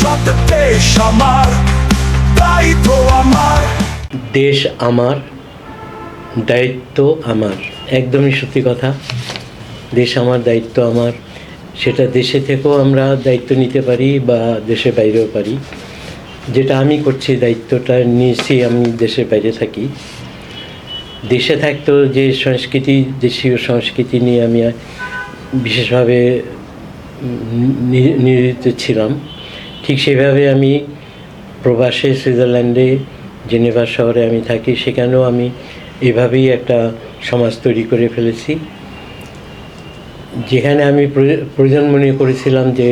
ভবিষ্যৎ দেশ আমার, দায়িত্ব আমার। দেশ আমার, দায়িত্ব আমার, একদমই সত্যি কথা। দেশ আমার, দায়িত্ব আমার। সেটা দেশে থেকেও আমরা দায়িত্ব নিতে পারি বা দেশের বাইরেও পারি। যেটা আমি করছি, দায়িত্বটা নিয়েছি আমি দেশের বাইরে থাকি। দেশে থাকতেও যে সংস্কৃতি, দেশীয় সংস্কৃতি নিয়ে আমি বিশেষভাবে নিয়োজিত ছিলাম, ঠিক সেভাবে আমি প্রবাসে সুইজারল্যান্ডে জেনেভা শহরে আমি থাকি, সেখানেও আমি এভাবেই একটা সমাজ তৈরি করে ফেলেছি, যেখানে আমি প্রয়োজন মনে করেছিলাম যে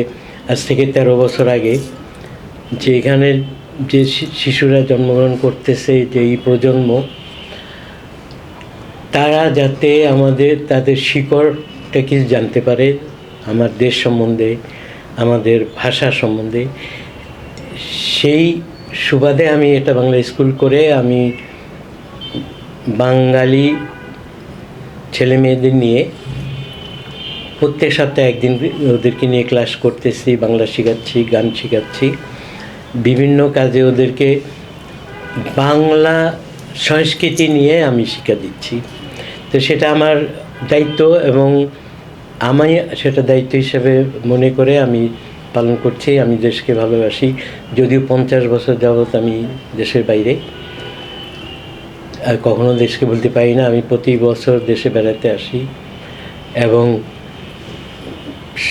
আজ থেকে 13 বছর আগে যে এখানের যে শিশুরা জন্মগ্রহণ করতেছে, যে এই প্রজন্ম, তারা যাতে তাদের শিকড়টা কিছু জানতে পারে, আমার দেশ সম্বন্ধে, আমাদের ভাষা সম্বন্ধে। সেই সুবাদে আমি এটা বাংলা স্কুল করে আমি বাঙালি ছেলে মেয়েদের নিয়ে প্রত্যেক সপ্তাহে একদিন ওদেরকে নিয়ে ক্লাস করতেছি, বাংলা শেখাচ্ছি, গান শেখাচ্ছি, বিভিন্ন কাজে ওদেরকে বাংলা সংস্কৃতি নিয়ে আমি শিক্ষা দিচ্ছি। তো সেটা আমার দায়িত্ব এবং আমি সেটা দায়িত্ব হিসেবে মনে করে আমি পালন করছি। আমি দেশকে ভালোবাসি, যদিও 50 বছর যাবৎ আমি দেশের বাইরে, আর কখনো দেশকে বলতে পারি না। আমি প্রতি বছর দেশে বেড়াতে আসি এবং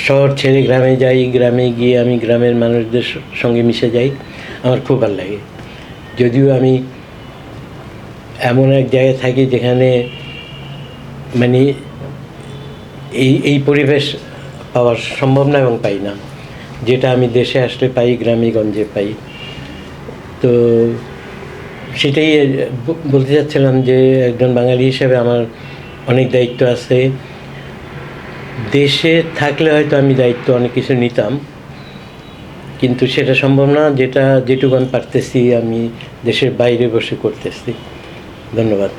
শহর ছেড়ে গ্রামে যাই, গ্রামে গিয়ে আমি গ্রামের মানুষদের সঙ্গে মিশে যাই, আমার খুব ভালো লাগে। যদিও আমি এমন এক জায়গায় থাকি যেখানে মানে এই পরিবেশ পাওয়া সম্ভব না এবং পাই না, যেটা আমি দেশে আসলে পাই, গ্রামে গঞ্জে পাই। তো সেটাই বলতে চাচ্ছিলাম যে একজন বাঙালি হিসেবে আমার অনেক দায়িত্ব আছে। দেশে থাকলে হয়তো আমি দায়িত্ব অনেক কিছু নিতাম, কিন্তু সেটা সম্ভব না। যেটুকু আমি পারতেছি আমি দেশের বাইরে বসে করতেছি। ধন্যবাদ।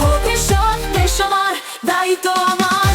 ভবিষ্যৎ দেশ আমার, দায়িত্ব আমার।